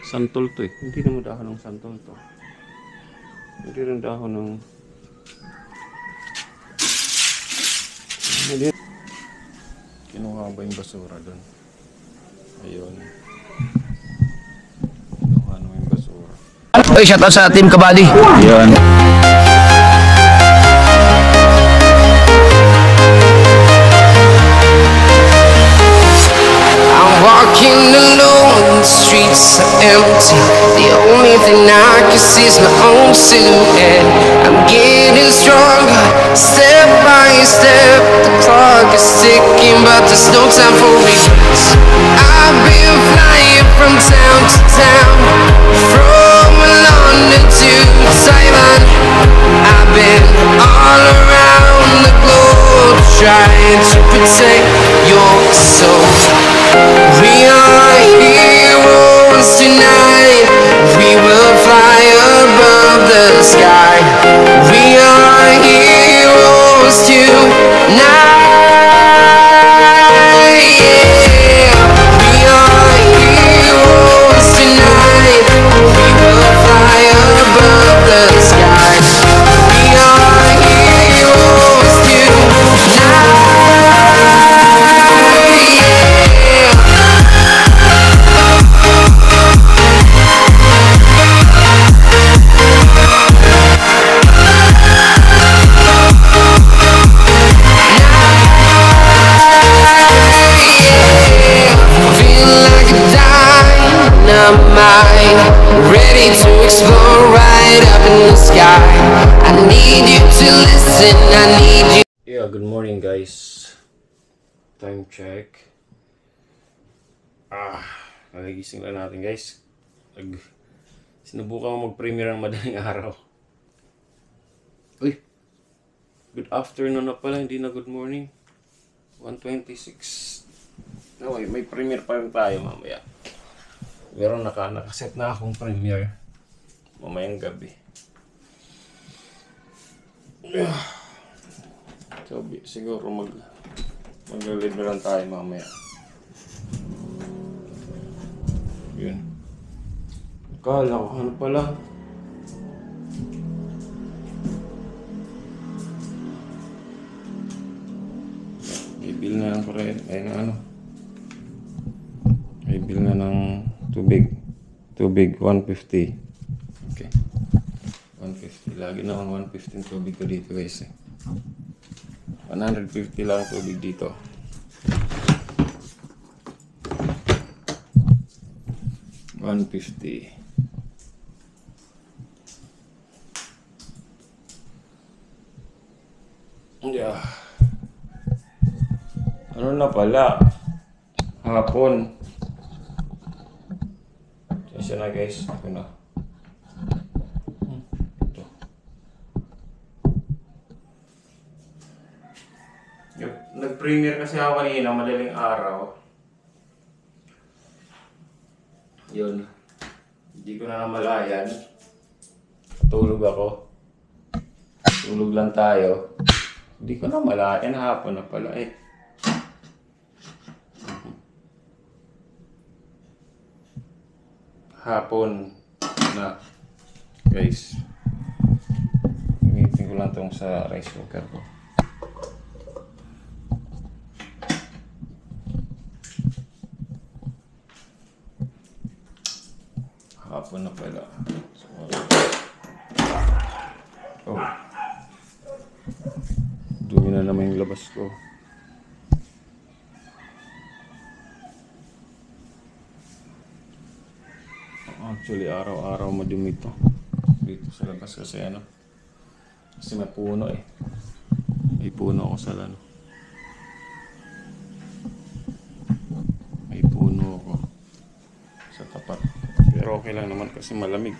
Santol to eh. Hindi naman dahon ng santol to. Hindi rin dahon ng... Hindi. Kinuha ba yung basura doon? Ayun. Kinuha naman yung basura. Oy, shout out sa Team Kabady. Ayun. Walking alone, the streets are empty. The only thing I can see is my own silhouette. I'm getting stronger, step by step. The clock is ticking, but there's no time for regrets. I've been flying from town to town, from London to Taiwan. I've been all around the globe, trying to protect your soul. We are heroes tonight. We will fly above the sky. We are heroes tonight. Yeah. We are heroes tonight. We will fly above the sky. We are heroes tonight. Ready to explore right up in the sky. I need you to listen, I need you. Yeah, good morning guys. Time check. Nagigising lang natin guys. Sinubukan mag-premiere ang madaling araw. Uy, good afternoon na pala, hindi na good morning. 1:26. No, may premiere pa rin tayo mamaya. Pero nakaset na akong premiere mamayang gabi. So, siguro mag-live lang tayo mamaya. Yun. Akala ko ano pala. Bibil na ng kuryente. Ay na ano. Bibil na ng tubig 150. Okay, 150 lagi naman 150 tubig ko dito guys eh. 150 lang tubig dito. $150. Yeah. Ano na pala, hapon. Siya na guys, ako na. Ito. Nag-premiere kasi ako kanina, madaling araw. Yun. Hindi ko na namalayan. Tulog ako. Tulog lang tayo. Hindi ko namalayan, hapon na pala eh. Hapon na guys. Gamitin ko lang itong sa rice cooker ko. Hapon na pala. Oh, dumi na naman yung labas ko. Actually, araw-araw madumi ito. Dito sa labas kasi ano. Kasi may puno eh. May puno ako sa lano. May puno ako sa tapat. Pero okay lang naman kasi malamig.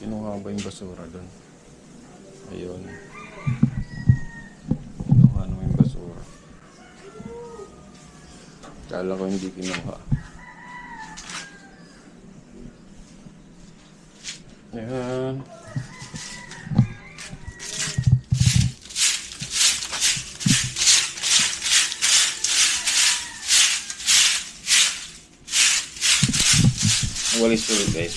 Kinuha ba yung basura doon? Ayun. Kala ko hindi kinuha. Ayan. Walis ulit guys.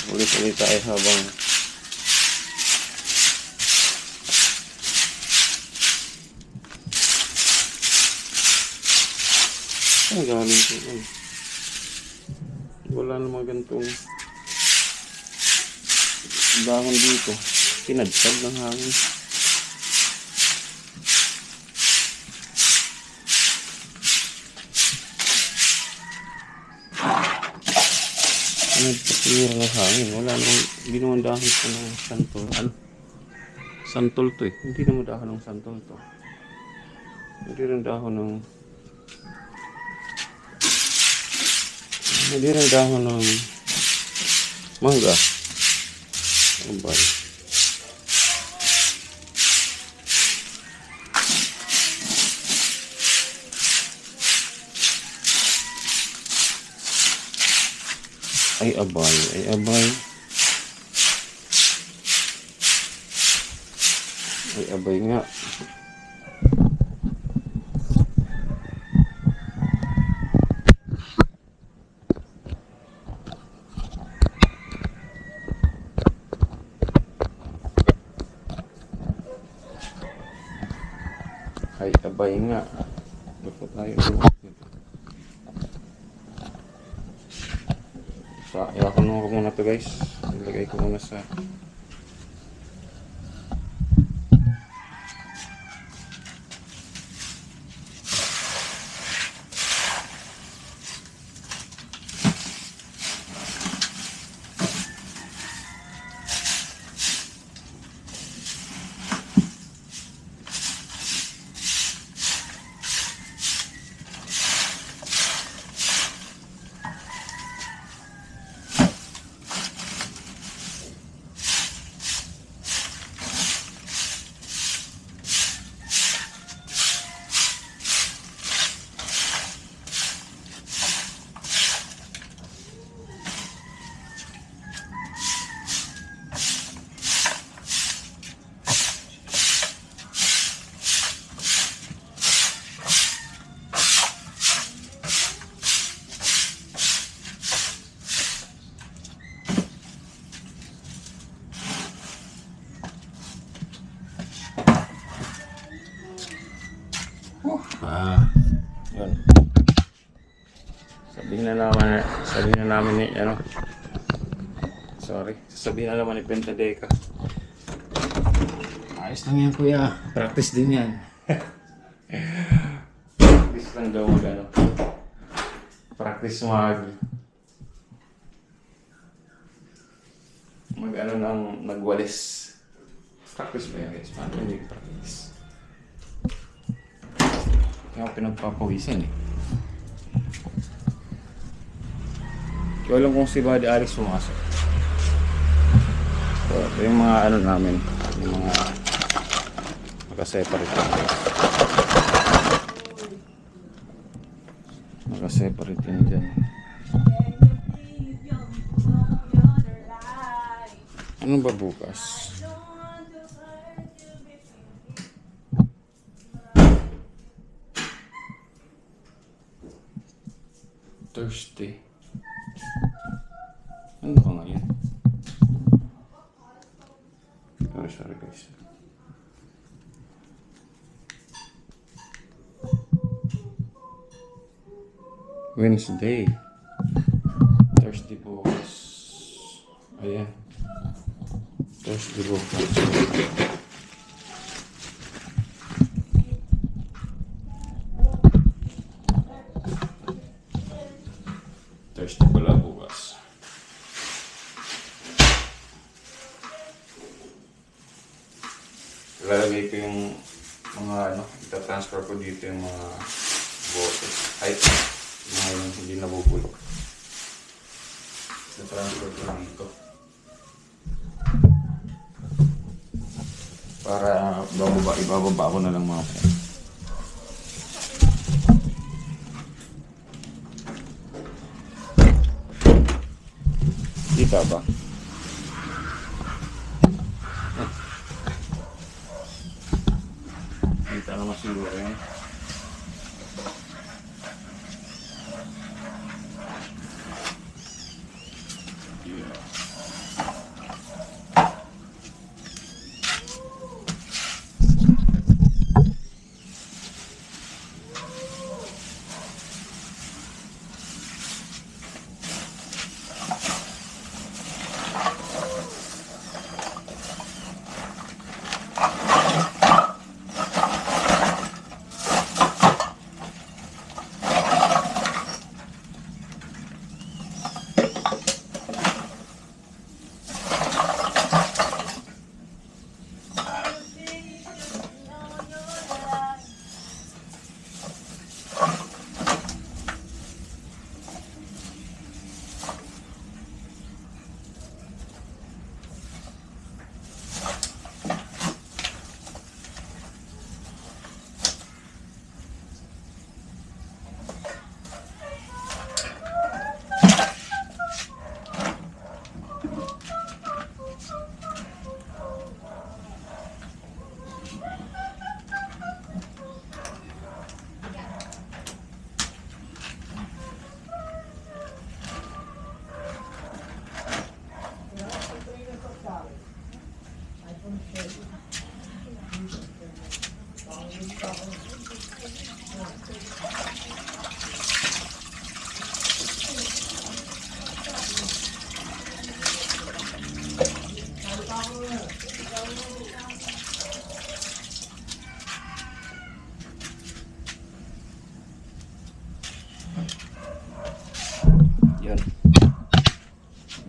Walis ulit tayo habang ang galing ko. Wala namang ganitong dahon dito. Pinadpad ng hangin. Pinadpad ng hangin. Wala namang, hindi naman dahon ko ng santol. Ano? Santol to eh. Hindi naman dahon ng santol to. Hindi rin dahon ng mangga. Ang bari. Ay abay, ay abay. Ay abay nga. Ay abay nga. Dapat tayo so, iwakan ko muna to guys. Ilagay ko muna sa yun. Sabihin na namin ni ano. Sorry. Sabihin na naman ni Pentadeca. Ayos lang yan kuya. Practice din yan. Practice lang daw mag ano. Practice mag ano nang nagwalis. Practice ba yan guys? Paano hindi practice? Kaya ako pinagpapawisan eh. Kaya alam kung si Buddy Alex sumasok. So, ito yung mga ano namin. Yung mga nakaseparate namin. Nakaseparate yun dyan. Ano ba bukas? Thursday. Ano ba ngayon? Sorry guys. Wednesday. Thursday bukas. Ayan. Thursday bukas. Thursday pala bukas. Ilalagay ko yung mga ano, ita-transfer ko dito yung mga botes. Ay, mga yung hindi nabubulok. Ita-transfer ko dito. Para ibababa ko na lang mga po. Kita ba? Kita naman siguro yan. Yan.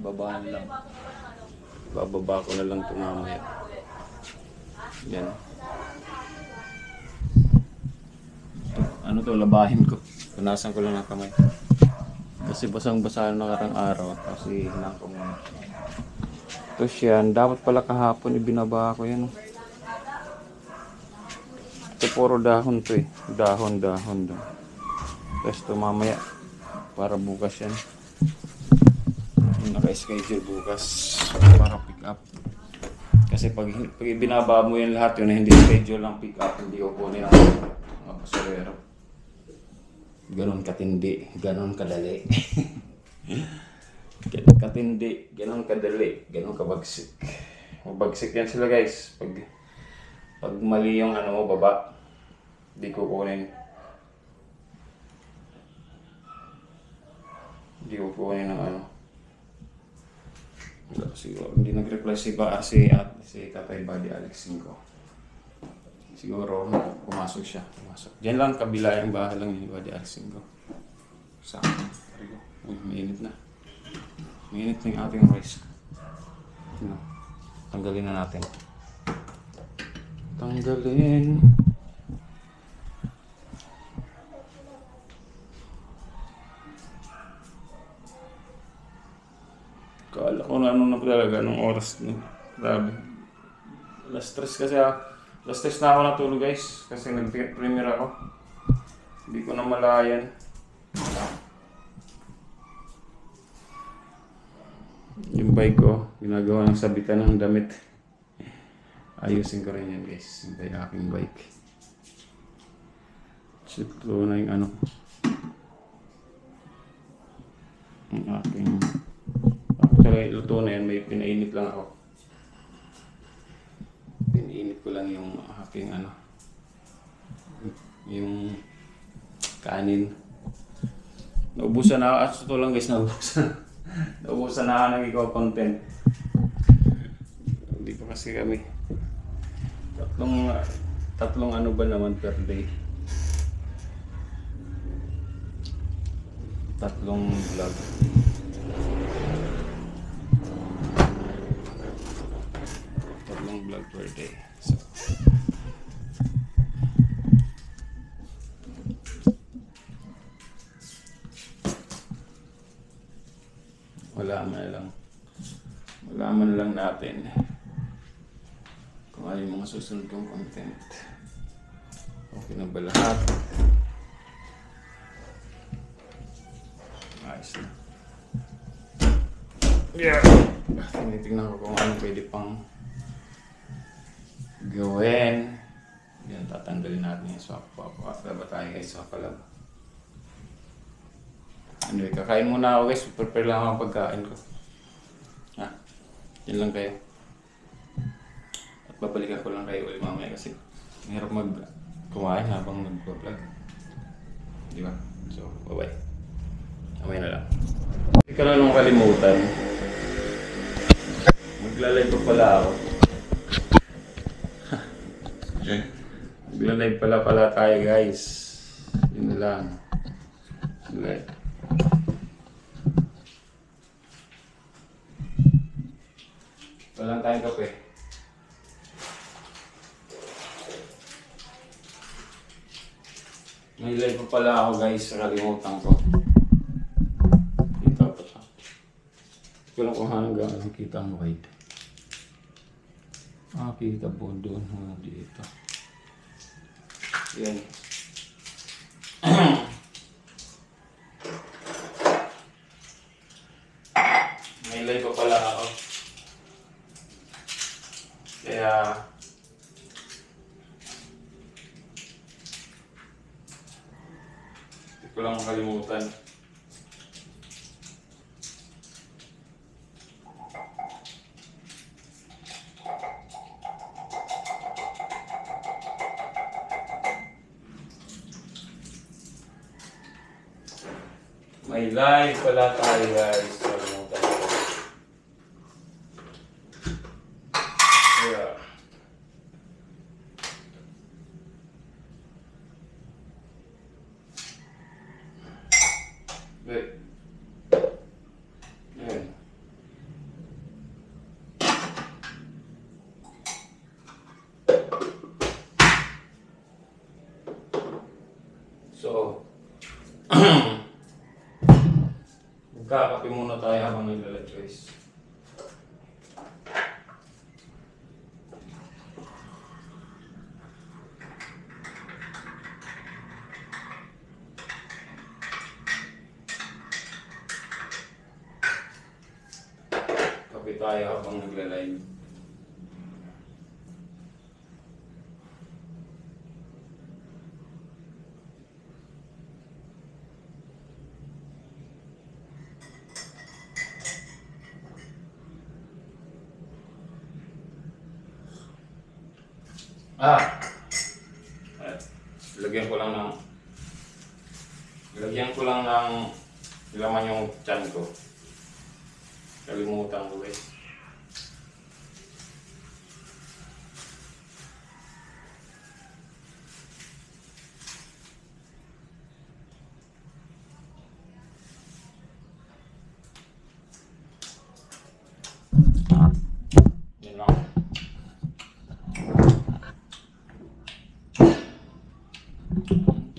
Babaan lang. Bababa ko na lang ito mamaya. Yan. Ano to, labahin ko. Punasan ko lang ng kamay. Kasi basang-basa na nakarang araw. Kasi hinang ko muna. Tapos yan, dapat pala kahapon ibinaba ko yan. Ito puro dahon to eh. Dahon. Tapos ito mamaya. Para bukas yan. Naka-schedule bukas. Para pick up. Kasi pag ibinaba mo yung lahat yun, hindi schedule ng pick up, hindi ko kunin ang mga pasalero. Ganon katindi, ganon kadali. Ganon katindi, ganon kadali, ganon kabagsik. Mabagsik yan sila guys. Pag mali yung ano mo, baba, hindi ko kunin. Hindi ko kunin ng ano. Siguro hindi nag-reply si Tatay Buddy Alex 5. Siguro pumasok siya. Diyan lang kabila yung bahay lang ni Buddy Alex 5. Sa uy, mainit na. Mainit na yung ating rice. No. Tanggalin na natin. Tanggalin. Kala ko na ano na talaga nung oras na. Grabe. Alas 3 kasi Alas 3 na ako natulog guys. Kasi nag-premiere ako. Hindi ko na malayan. Yung bike ko, ginagawa ng sabitan ng damit. Ayusin ko rin yan guys. Yung aking bike. Ito na yung ano. Yung aking... Actually, luto na yan. May pinainit lang ako. Pinainit ko lang yung aking ano. Yung kanin. Naubusan na ako. Ito lang guys, naubusan. Naubusan na ako ng ikaw content. Hindi pa kasi kami. Tatlong ano ba naman per day? Tatlong vlog. Tatlong vlog per day. So, malaman lang natin kung ano yung mga susunod kong content. Okay na ba lahat? Ayos na. Yeah! Tinitingnan ko kung ano pwede pang gawin. Yan, tatanggalin natin yung swap. Papakasla ba tayo guys? Swap pala ba? Anyway, kakain muna ako guys. Prepare lang ako ang pagkain ko. Ha? Yan lang kayo. At babalikan ko lang kayo ulit mamaya kasi mahirap kumain habang nag-vlog. Di ba? So, bye-bye. Mamaya na lang. Hindi ka na nung kalimutan. Magla-live pa pala ako. Okay. Magla-live pala tayo guys. Yun lang. Live. Walang tayong kape. May live pa pala ako guys. Nakalimutan ko. Kita pa ta. Hindi ko lang kung hanggang nakita ang white. Kita po doon. Dito. Yan. May live pa pala ako. Kaya hindi ko lang makalimutan. May live pala tayo guys. Kalimutan ko. Yeah. Wait. Ayan. So, magkakape muna tayo habang naglalag guys. Kape tayo habang nagla-live. Lagyan ko lang ng laman yung tiyan ko. Kalimutan ko guys. Yan lang.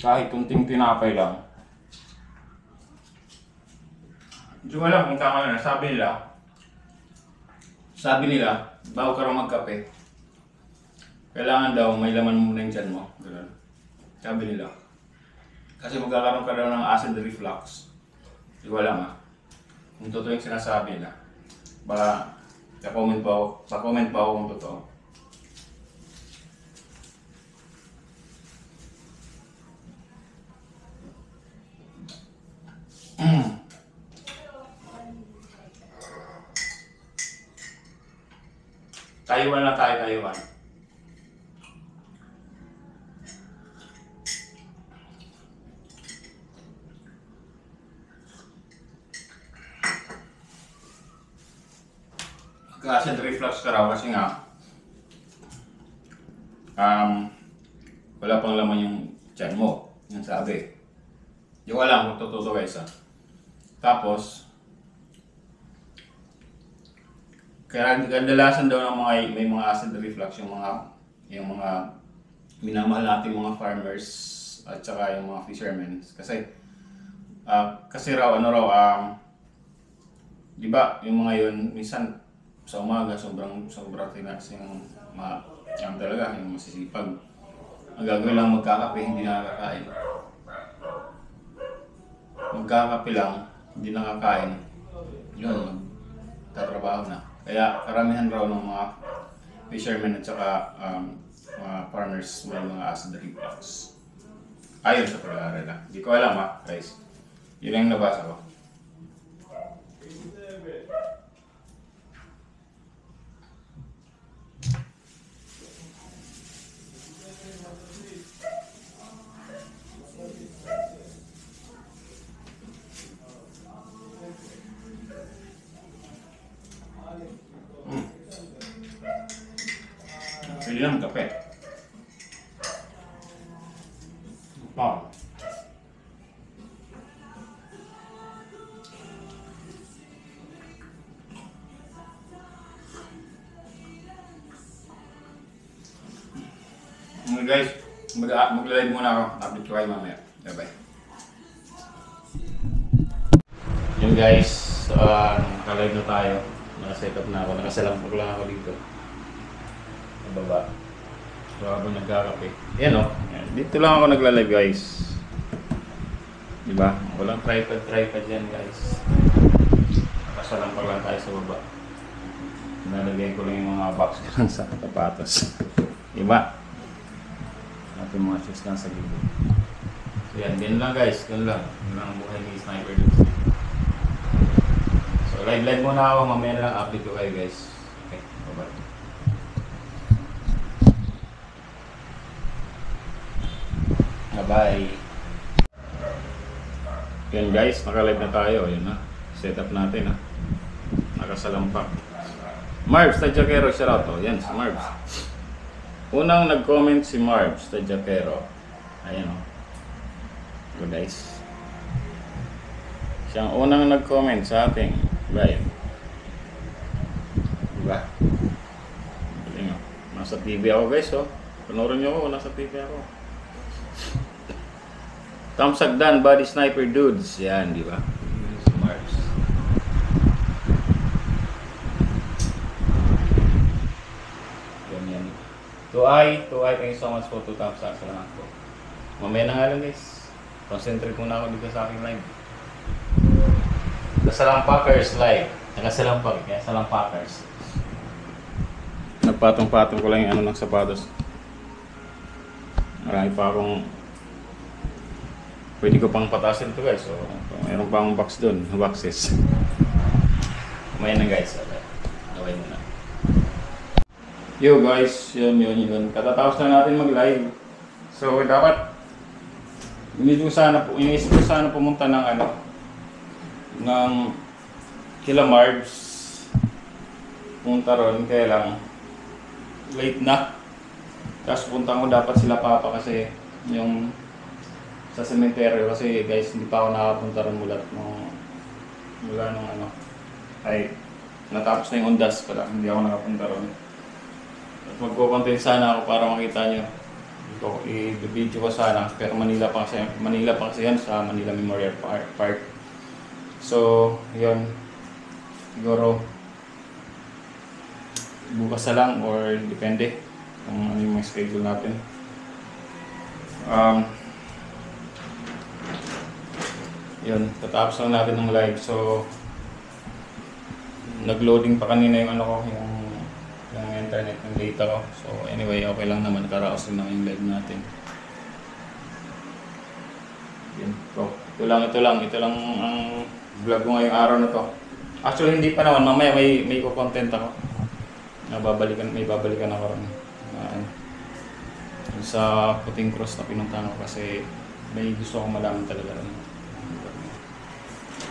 Kahit kunting tinapay lang. Hindi ko alam kung tama na. Sabi nila, bago ka raw magkape, kailangan daw may laman muna yung tiyan mo. Ganun. Sabi nila. Kasi magkakaroon ka daw ng acid reflux. Hindi ko alam kung totoo yung sinasabi nila. Baka sa-comment pa ako kung totoo. Taiwan lang tayo, Taiwan. Acid reflux ka raw kasi nga wala pang laman yung tiyan mo. Yan sabi. Hindi ko alam kung totoo guys Tapos kaya kadalasan daw ng may mga acid reflux yung mga minamahal nating mga farmers at saka yung mga fishermen kasi raw di ba yung mga yun minsan sa umaga sobrang tinaas yung talaga yung masisipag. Ang gagawin lang magkakape, hindi nakakain. Magkakape lang, hindi nakakain. Yun, tatrabaho na. Kaya karamihan raw ng mga fishermen at saka mga farmers may mga acid reflux. Ayon sa pag-aaral na. Hindi ko alam guys. Yun ang nabasa ko. Pwede lang kape. Guys, mag-live muna ako. Update ko kayo mamaya. Bye-bye. Yun guys, naka-live na tayo. Naka-set up na ako. Nakasalampak lang ako dito. Baba. So habang nagkakape. Yan dito lang ako nagla-live guys. Diba? Walang tripod yan guys. Nakasalampak lang tayo sa baba. Nalagay ko lang yung mga box ko lang sa sapatos. Diba? At yung mga shoes lang sa gilid. So yan, ganun lang guys. Ganun lang. Ganun lang ang buhay ni Sniper dito. So live muna ako. Mamaya na lang update ko kayo guys. Okay, bye-bye. Bye. Yan guys, naka-live na tayo. Yun na. Setup natin ha. Nakasalampak. Marbs Tadjakero, shoutout to. Yan, si Marbs. Unang nag-comment si Marbs Tadjakero. Ayan o. So guys. Siyang unang nag-comment sa ating live. Diba? Galing o. Nasa TV ako guys o. Panoorin nyo ako, nasa TV ako. Tom Sagdan, Body Sniper Dudes. Yan, di ba? Si Marbs. Yan. Tuay, thank you so much for 2 thumbs up. Salamat po. Mamaya na nga lang guys. Concentrate muna ako dito sa aking live. The Salampakers live. Nakasalampak, kaya Salampakers. Nagpatong-patong ko lang yung ano ng sapatos. Marami pa akong pwede ko pang patasin ito guys. So, mayroon pa akong box doon, boxes. Mamaya na guys. Okay muna. Yo guys, yun. Katatapos na natin mag-live. So dapat iniisip ko sana pumunta ng ng kila Marbs. Pumunta ron, kaya lang late na. Tapos punta ko dapat sila papa kasi yung sa sementeryo kasi guys hindi pa ako nakapunta ron mula nung ay natapos na yung undas pala, hindi ako nakapunta ron. At magko-content sana ako para makita nyo. I-video ko sana pero Manila pa kasi yan sa Manila Memorial Park. So yun, siguro bukas na lang or depende kung ano yung mga schedule natin. Yun, tatapos lang natin ng live. So nag-loading pa kanina yung yung internet, yung data ko. So anyway, okay lang naman, nakaraos rin naman yung live natin. Yun, ito lang ang vlog ko ngayong araw na to. Actually hindi pa naman, mamaya may content ako. May babalikan ako rin. Sa Puting Cross na pinuntahan ko kasi may gusto akong malaman talaga rin.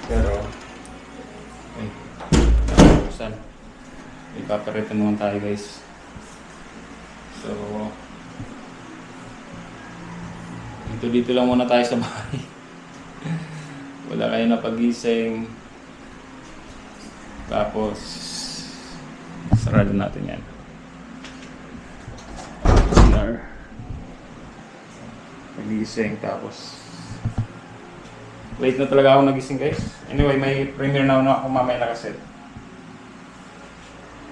Pero saan? May copyright naman tayo guys. So dito lang muna tayo sa bahay. Wala kayo na pag-gising. Tapos sarado natin yan. Pag-gising tapos late na talaga ako nagising guys. Anyway, may premiere na ako mamaya nakaset.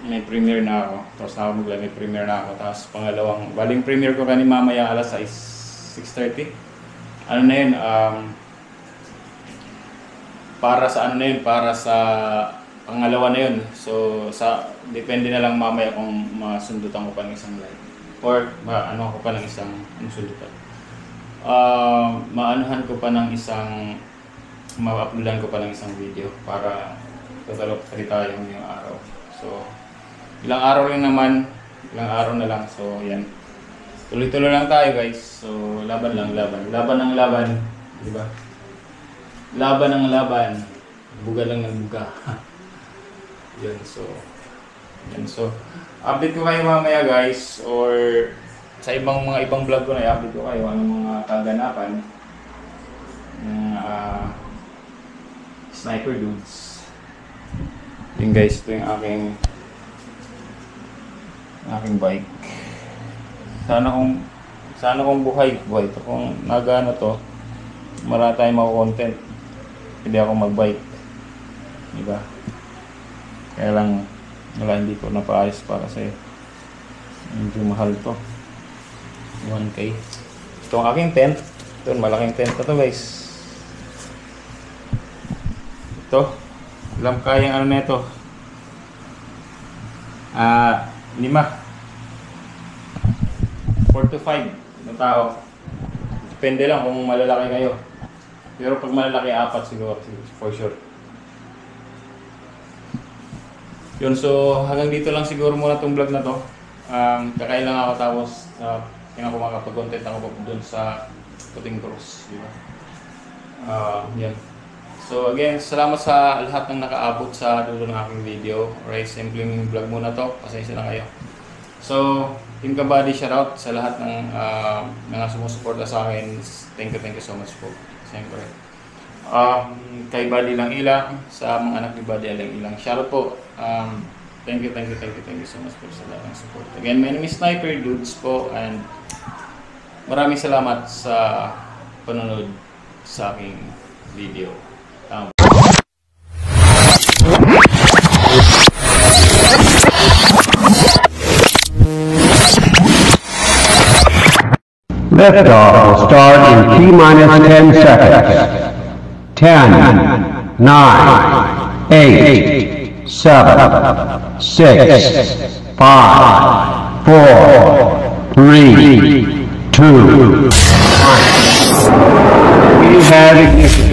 May premiere na ako. Tapos na ako may premiere na ako. Tapos pangalawang, baling premiere ko kanina mamaya alas 6:30. Ano na yun? Para sa para sa pangalawa na yun. So, depende na lang mamaya kung masundutan ko pa ng isang live. Or, ko pa ng isang sundutan. Maanuhan ko pa ng ma-uploadan ko pa ng isang video para total salita yung araw. So, ilang araw na lang. So, yan. Tuloy-tuloy lang tayo guys. So, laban ng laban. Diba? Laban ng laban. Buga lang ng buga. Yan, so, update ko kayo mamaya guys. Or, sa ibang vlog ko na i-update ko kayo anong mga kaganapan ng Sniper Dudes. Yun guys, ito yung aking bike. Sana kung buhay ito. Kung nagano to, marami tayong content. Hindi ako magbike. Diba? Kaya lang, hindi ko napaayos para sa'yo. Medyo mahal to. 1K. Ito ang aking tent. Ito, malaking tent na to guys. Ito. Alam kayang na ito. 5. 4 to 5 na tao. Depende lang kung malalaki kayo. Pero pag malalaki, 4 siguro. For sure. Yun, so hanggang dito lang siguro muna itong vlog na to. Kakain lang ako tapos tingnan ko makapag-content ako doon sa Puting Cross, di ba? Yan. So again, salamat sa lahat ng nakaabot sa dulo ng aking video. Alright, simpleng vlog muna to. Pasensya na kayo. So, Team Kabady, shoutout sa lahat ng mga sumusuporta sa akin. Thank you so much po. Siyempre. Kay Buddy Lang Ilang, sa mga anak ni Buddy Lang Ilang. Shoutout po. Thank you so much po sa lahat ng support. Again, my name is Sniper Dudes po, and maraming salamat sa panonood sa aking video. Liftoff will start in T-minus 10 seconds. 10, 9, 8, 7, 6, 5, 4, 3, 2, 1. We have ignition.